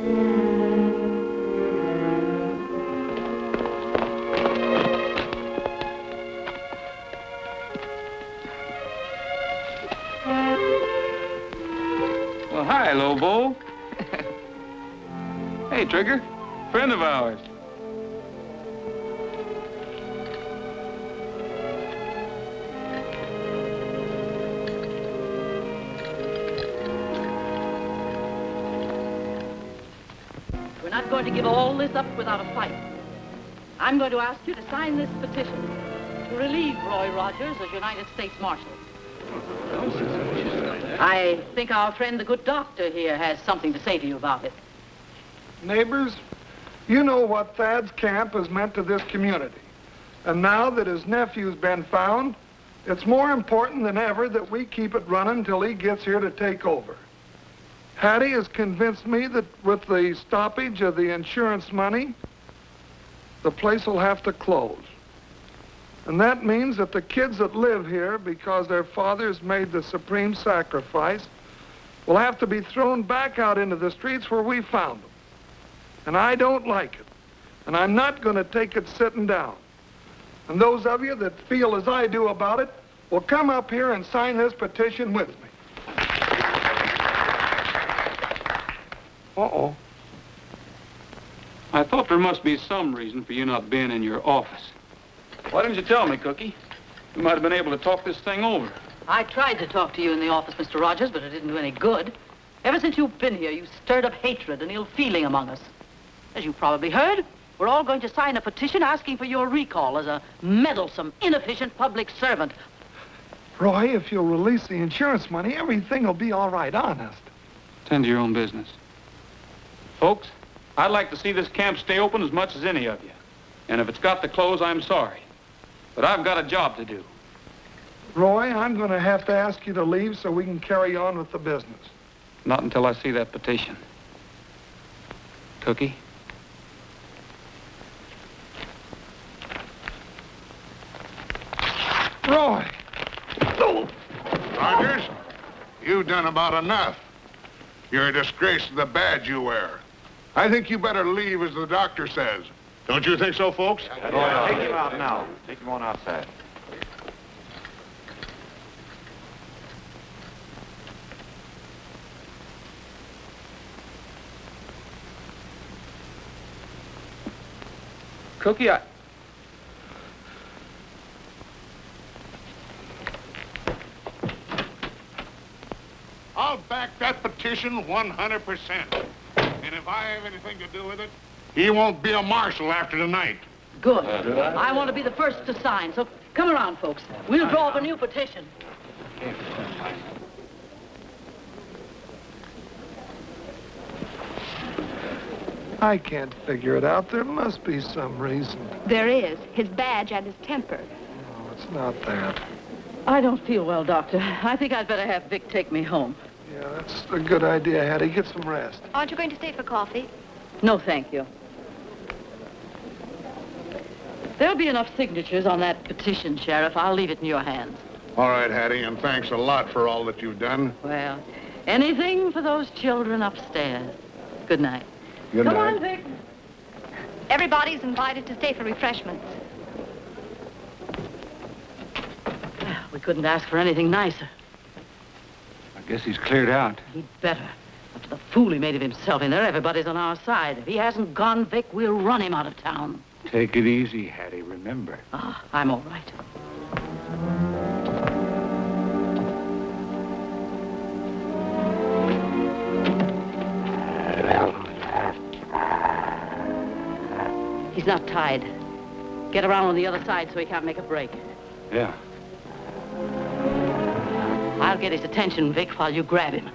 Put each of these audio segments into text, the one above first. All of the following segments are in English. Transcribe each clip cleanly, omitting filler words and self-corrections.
Well, hi, Lobo. Hey, Trigger. Friend of ours. We're not going to give all this up without a fight. I'm going to ask you to sign this petition to relieve Roy Rogers as United States Marshal. I think our friend, the good doctor here, has something to say to you about it. Neighbors, you know what Thad's camp has meant to this community. And now that his nephew's been found, it's more important than ever that we keep it running until he gets here to take over. Hattie has convinced me that with the stoppage of the insurance money, the place will have to close. And that means that the kids that live here, because their fathers made the supreme sacrifice, will have to be thrown back out into the streets where we found them. And I don't like it. And I'm not going to take it sitting down. And those of you that feel as I do about it will come up here and sign this petition with me. Uh-oh. I thought there must be some reason for you not being in your office. Why didn't you tell me, Cookie? We might have been able to talk this thing over. I tried to talk to you in the office, Mr. Rogers, but it didn't do any good. Ever since you've been here, you've stirred up hatred and ill feeling among us. As you probably heard, we're all going to sign a petition asking for your recall as a meddlesome, inefficient public servant. Roy, if you'll release the insurance money, everything will be all right, honest. Tend to your own business. Folks, I'd like to see this camp stay open as much as any of you. And if it's got to close, I'm sorry. But I've got a job to do. Roy, I'm going to have to ask you to leave so we can carry on with the business. Not until I see that petition. Cookie? Roy! Oh. Rogers, you've done about enough. You're a disgrace to the badge you wear. I think you better leave as the doctor says. Don't you think so, folks? Yeah. Take him out now. Take him on outside. Cookie, I'll back that petition 100%. And if I have anything to do with it, he won't be a marshal after tonight. Good. I want to be the first to sign, so come around, folks. We'll draw up a new petition. I can't figure it out. There must be some reason. There is. His badge and his temper. No, it's not that. I don't feel well, Doctor. I think I'd better have Vic take me home. Yeah, that's a good idea, Hattie. Get some rest. Aren't you going to stay for coffee? No, thank you. There'll be enough signatures on that petition, Sheriff. I'll leave it in your hands. All right, Hattie, and thanks a lot for all that you've done. Well, anything for those children upstairs. Good night. Good Come night. on, Vic. Everybody's invited to stay for refreshments. Well, we couldn't ask for anything nicer. I guess he's cleared out. He'd better. After the fool he made of himself in there, everybody's on our side. If he hasn't gone, Vic, we'll run him out of town. Take it easy, Hattie, remember. Ah, I'm all right. He's not tied. Get around on the other side so he can't make a break. Yeah. I'll get his attention, Vic, while you grab him.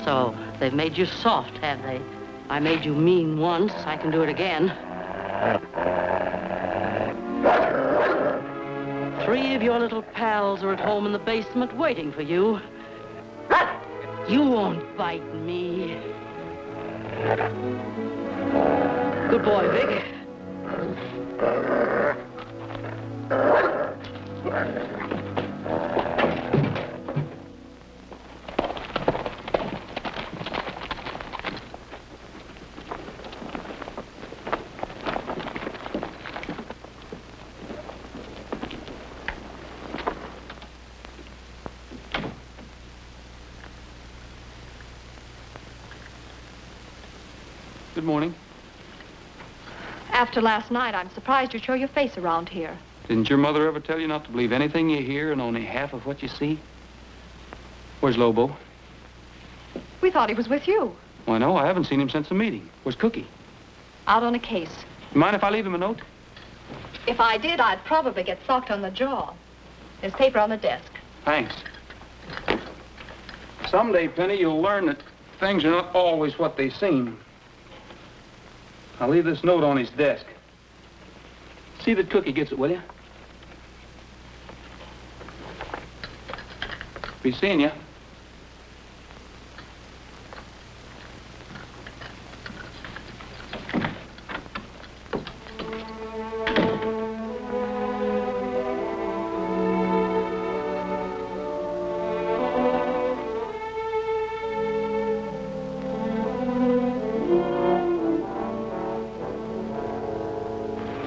So, they've made you soft, have they? I made you mean once. I can do it again. 3 of your little pals are at home in the basement waiting for you. You won't bite me. Good boy, Vic. Good morning. After last night, I'm surprised you show your face around here. Didn't your mother ever tell you not to believe anything you hear and only half of what you see? Where's Lobo? We thought he was with you. Why, no, I haven't seen him since the meeting. Where's Cookie? Out on a case. You mind if I leave him a note? If I did, I'd probably get socked on the jaw. There's paper on the desk. Thanks. Someday, Penny, you'll learn that things are not always what they seem. I'll leave this note on his desk. See that Cookie gets it, will you? Be seeing you.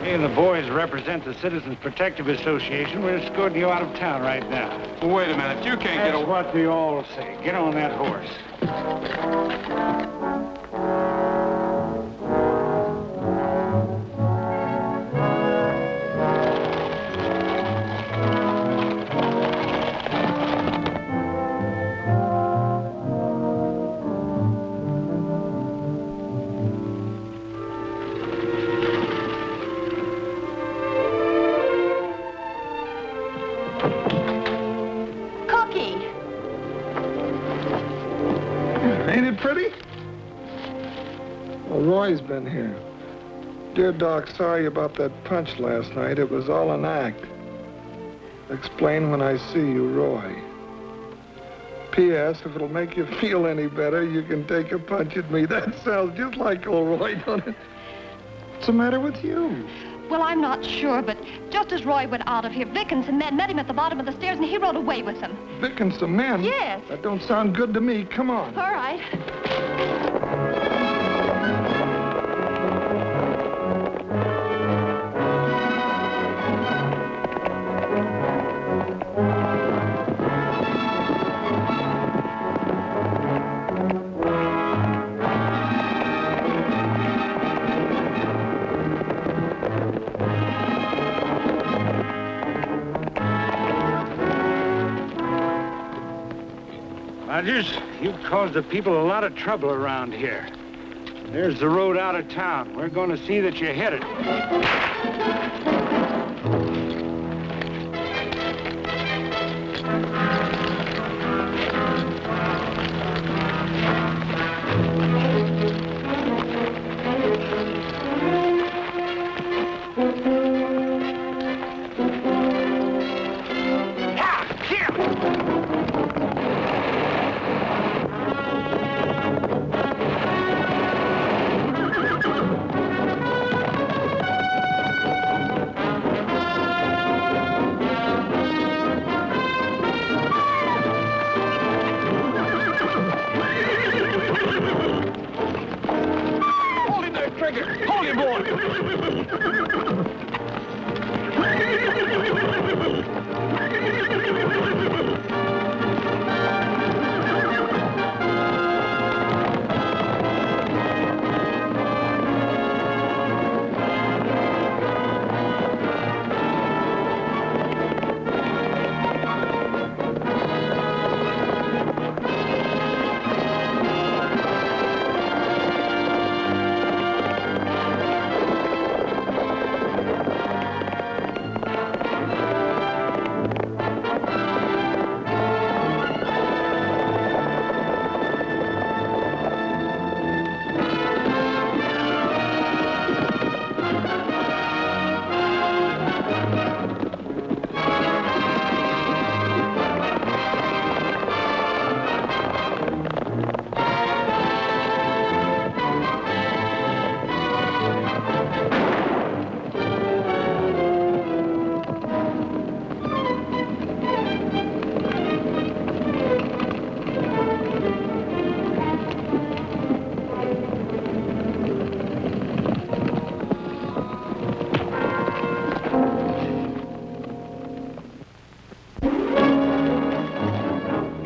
Me and the boys represent the Citizens Protective Association. We're escorting you out of town right now. Wait a minute. You can't get That's away. what they all say. Get on that horse. Cookie! Ain't it pretty? Well, Roy's been here. Dear Doc, sorry about that punch last night. It was all an act. Explain when I see you, Roy. P.S. If it'll make you feel any better, you can take a punch at me. That sounds just like old Roy, don't it? What's the matter with you? Well, I'm not sure, but just as Roy went out of here, Vic and some men met him at the bottom of the stairs, and he rode away with them. Vic and some men? Yes. That don't sound good to me. Come on. All right. Rogers, you've caused the people a lot of trouble around here. There's the road out of town. We're going to see that you hit it. Hold him there, Trigger. Hold him, boy.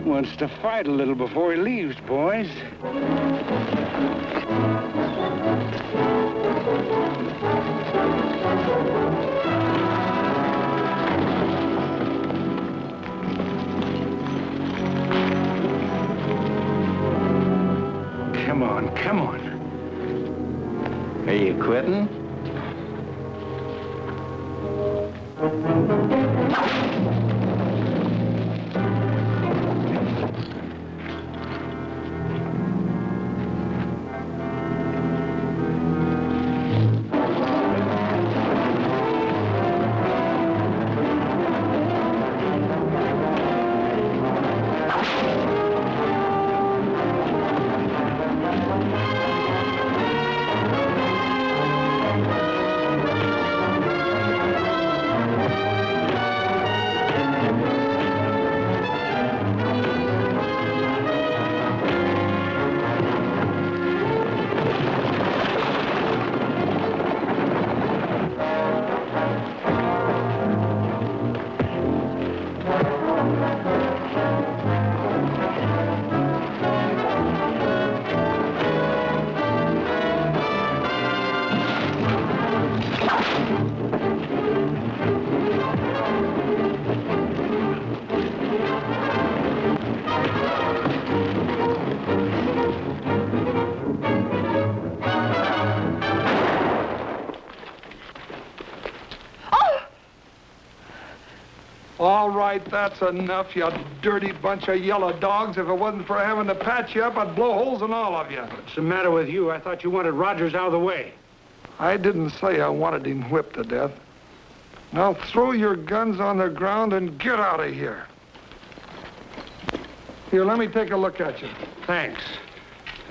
Wants to fight a little before he leaves, boys. Come on, come on. Are you quitting? All right, that's enough, you dirty bunch of yellow dogs. If it wasn't for having to patch you up, I'd blow holes in all of you. What's the matter with you? I thought you wanted Rogers out of the way. I didn't say I wanted him whipped to death. Now throw your guns on the ground and get out of here. Here, let me take a look at you. Thanks.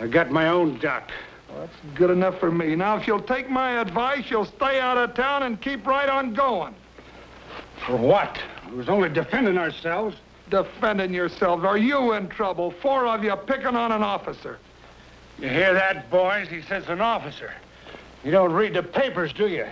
I got my own duck. Well, that's good enough for me. Now, if you'll take my advice, you'll stay out of town and keep right on going. For what? I was only defending ourselves. Defending yourselves. Are you in trouble? 4 of you picking on an officer. You hear that, boys? He says an officer. You don't read the papers, do you?